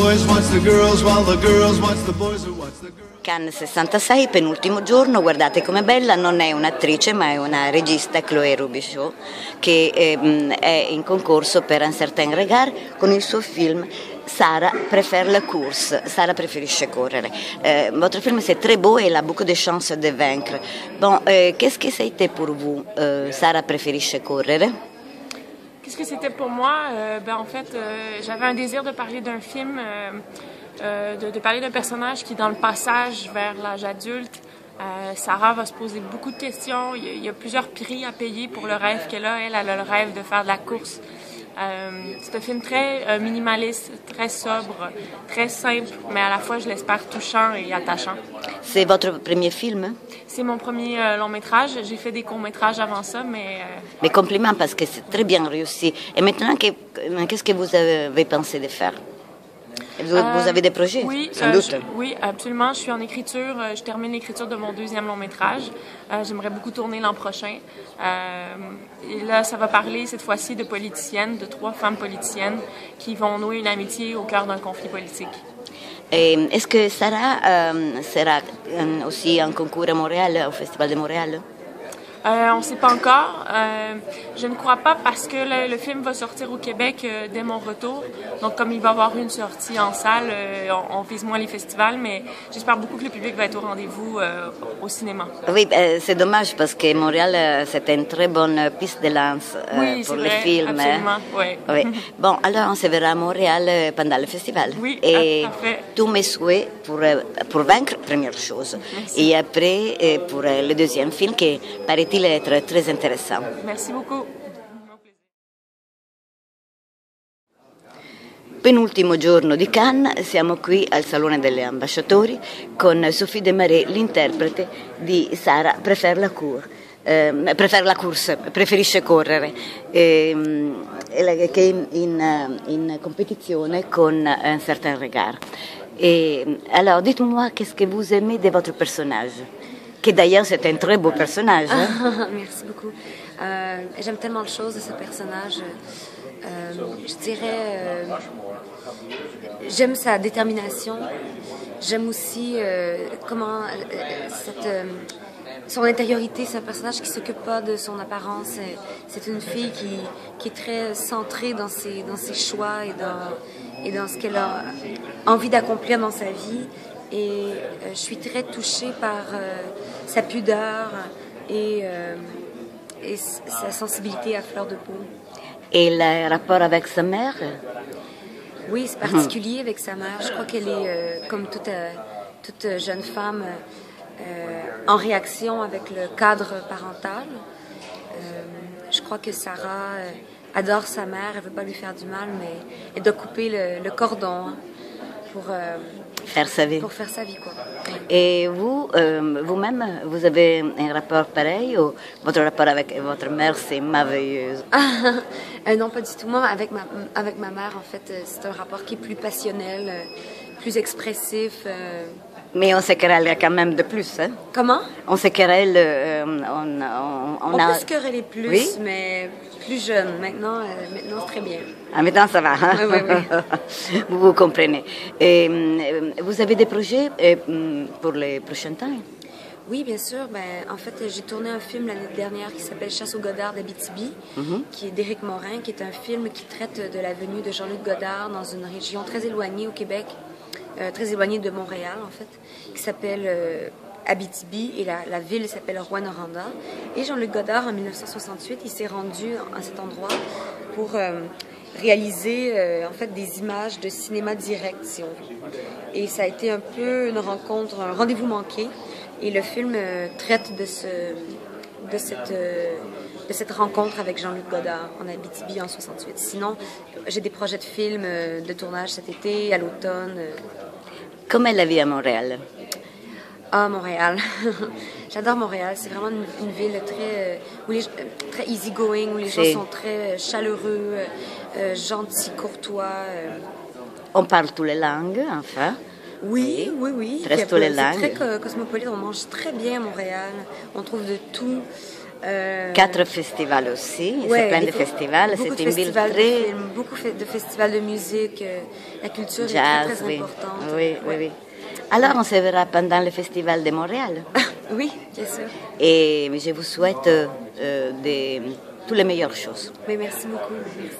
boys watch the girls, while the girls watch the boys who watch the girls. Cannes 66, penultimo giorno, guardate com'è bella, non è un'attrice ma è una regista, Chloé Robichaud, che è in concorso per Un certain regard con il suo film Sarah préfère la course, Sarah preferisce correre. Votre film c'est très beau et il a beaucoup de chances de vaincre. Bon, qu'est-ce que c'était pour vous, Sarah preferisce correre? Qu'est-ce que c'était pour moi? En fait, j'avais un désir de parler d'un film, de parler d'un personnage qui, dans le passage vers l'âge adulte, Sarah va se poser beaucoup de questions. Il y a plusieurs prix à payer pour le rêve qu'elle a. Elle a le rêve de faire de la course. C'est un film très minimaliste, très sobre, très simple, mais à la fois, je l'espère, touchant et attachant. C'est votre premier film? C'est mon premier long métrage. J'ai fait des courts métrages avant ça, mais... Mais compliments parce que c'est très bien réussi. Et maintenant, qu'est-ce que vous avez pensé de faire? Vous avez des projets? Oui, sans doute. Oui, absolument. Je suis en écriture. Je termine l'écriture de mon deuxième long métrage. J'aimerais beaucoup tourner l'an prochain. Et là, ça va parler cette fois-ci de politiciennes, de 3 femmes politiciennes qui vont nouer une amitié au cœur d'un conflit politique. Est-ce que Sarah sera aussi en concours à Montréal, au Festival de Montréal? On ne sait pas encore. Je ne crois pas parce que le film va sortir au Québec dès mon retour. Donc, comme il va y avoir une sortie en salle, on vise moins les festivals, mais j'espère beaucoup que le public va être au rendez-vous au cinéma. Oui, c'est dommage parce que Montréal, c'était une très bonne piste de lance pour le film. Absolument, oui. Oui. Bon, alors on se verra à Montréal pendant le festival. Oui, et parfait. Tous mes souhaits pour vaincre, première chose. Merci. Et après, pour le deuxième film qui paraît être très intéressant. Merci beaucoup. Penultimo giorno di Cannes, siamo qui al Salone degli Ambasciatori con Sophie Desmarais, l'interprete di Sarah préfère la course, preferisce correre, che è in compétition con Un certain regard. Alors, dites-moi, qu'est-ce que vous aimez de votre personnage? Qui d'ailleurs c'est un très beau personnage. Hein? Merci beaucoup. J'aime tellement de choses de ce personnage. Je dirais, j'aime sa détermination. J'aime aussi son intériorité. C'est un personnage qui s'occupe pas de son apparence. C'est une fille qui est très centrée dans ses choix et dans ce qu'elle a envie d'accomplir dans sa vie. Et je suis très touchée par sa pudeur et sa sensibilité à fleur de peau. Et le rapport avec sa mère? Oui, c'est particulier avec sa mère. Je crois qu'elle est, comme toute jeune femme, en réaction avec le cadre parental. Je crois que Sarah adore sa mère, elle ne veut pas lui faire du mal, mais elle doit couper le cordon pour faire sa vie. Pour faire sa vie, quoi. Et vous, vous-même, vous avez un rapport pareil ou votre rapport avec votre mère, c'est merveilleux? Non, pas du tout. Moi, avec ma mère, en fait, c'est un rapport qui est plus passionnel, plus expressif. Mais on se querelle quand même de plus, hein? Comment? On se querelle, on peut se quereller plus, oui? Mais plus jeune. Maintenant, c'est très bien. Ah, maintenant, ça va, hein? Oui. Vous comprenez. Et, vous avez des projets pour les prochains temps? Oui, bien sûr. En fait, j'ai tourné un film l'année dernière qui s'appelle Chasse au Godard d'Abitibi, qui est d'Éric Morin, qui est un film qui traite de la venue de Jean-Luc Godard dans une région très éloignée au Québec, très éloignée de Montréal, en fait, qui s'appelle Abitibi, et la ville s'appelle Rouyn-Noranda. Et Jean-Luc Godard, en 1968, il s'est rendu à cet endroit pour réaliser en fait des images de cinéma direct, si on veut. Et ça a été un peu une rencontre, un rendez-vous manqué. Et le film traite de cette rencontre avec Jean-Luc Godard en Abitibi en 68. Sinon, j'ai des projets de films de tournage cet été, à l'automne. Comment est la vie à Montréal? Ah, Montréal. J'adore Montréal. C'est vraiment une ville très easygoing, où les gens sont très chaleureux, gentils, courtois. On parle toutes les langues, enfin. Oui. Presque toutes les langues. C'est très cosmopolite. On mange très bien à Montréal. On trouve de tout. 4 festivals aussi, Ouais, c'est plein de beaucoup festivals, de c'est une ville festivals de très films, beaucoup de festivals de musique. La culture est jazz, très oui. importante. Oui, oui, oui. Alors on se verra pendant le festival de Montréal. Oui, bien sûr. Et je vous souhaite toutes les meilleures choses. Mais merci beaucoup. Merci.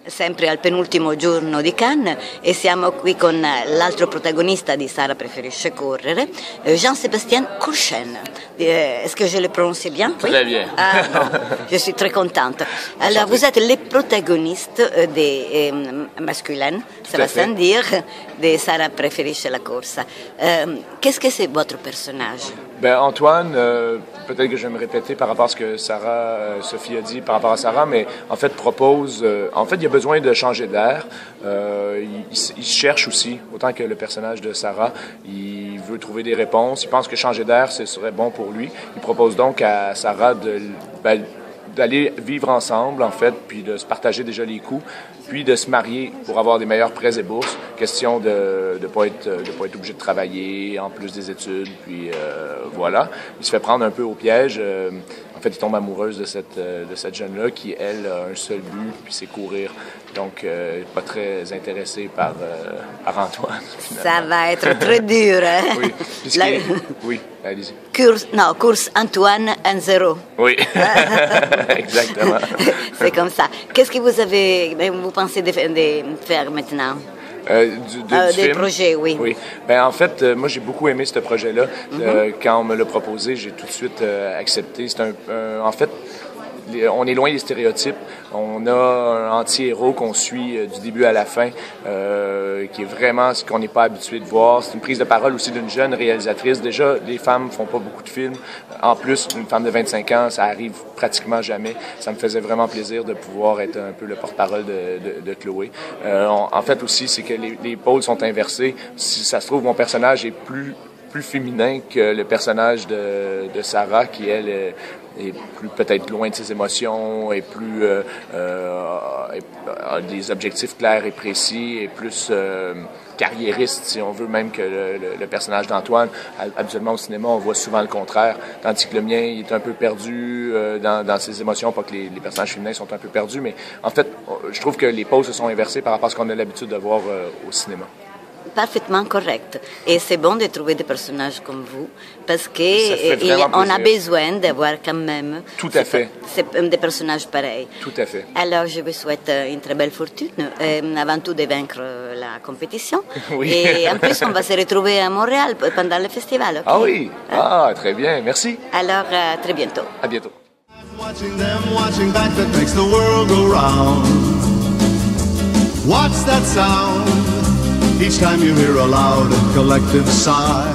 Sempre al penultimo giorno di Cannes e siamo qui con l'altro protagonista di Sara preferisce correre, Jean-Sébastien Courchaine. Est-ce que je le prononce bien? Très bien. Ah, bon, je suis très contente. Alors vous êtes les protagonistes des masculins, ça va sans dire, de Sara preferisce la corsa. Qu'est-ce que c'est votre personnage? Ben Antoine, peut-être que je vais me répéter par rapport à ce que Sophie a dit par rapport à Sarah, mais en fait propose, il a besoin de changer d'air. Il cherche aussi, autant que le personnage de Sarah, il veut trouver des réponses. Il pense que changer d'air, ce serait bon pour lui. Il propose donc à Sarah d'aller vivre ensemble, en fait, puis de se partager déjà les coûts, puis de se marier pour avoir des meilleurs prêts et bourses. Question de ne pas être obligé de travailler en plus des études, puis voilà. Il se fait prendre un peu au piège. En fait, il tombe amoureuse de cette jeune-là qui, elle, a un seul but, puis c'est courir. Donc, pas très intéressée par Antoine. Finalement. Ça va être très dur, hein? Oui, oui, allez-y. Course Antoine 1-0. Oui, exactement. C'est comme ça. Qu'est-ce que vous pensez de faire maintenant? Des projets, oui. Oui. Ben, en fait, moi, j'ai beaucoup aimé ce projet-là. Quand on me l'a proposé, j'ai tout de suite accepté. C'est en fait, on est loin des stéréotypes. On a un anti-héros qu'on suit du début à la fin, qui est vraiment ce qu'on n'est pas habitué de voir. C'est une prise de parole aussi d'une jeune réalisatrice. Déjà, les femmes font pas beaucoup de films. En plus, une femme de 25 ans, ça arrive pratiquement jamais. Ça me faisait vraiment plaisir de pouvoir être un peu le porte-parole de Chloé. En fait aussi, c'est que les pôles sont inversés. Si ça se trouve, mon personnage est plus féminin que le personnage de Sarah, qui, elle, est plus peut-être loin de ses émotions, et plus a des objectifs clairs et précis, et plus carriériste, si on veut, même que le personnage d'Antoine. Habituellement, au cinéma, on voit souvent le contraire, tandis que le mien, il est un peu perdu dans ses émotions, pas que les personnages féminins sont un peu perdus, mais en fait, je trouve que les pôles se sont inversés par rapport à ce qu'on a l'habitude de voir au cinéma. Parfaitement correct. Et c'est bon de trouver des personnages comme vous, parce qu'on a besoin d'avoir quand même des personnages pareils. Tout à fait. Alors, je vous souhaite une très belle fortune, avant tout de vaincre la compétition. Oui. Et en plus, on va se retrouver à Montréal pendant le festival. Okay? Ah oui, ah, très bien, merci. Alors, à très bientôt. À bientôt. Watching them, watching back, that makes the world go round. What's that sound? Each time you hear a loud collective sigh.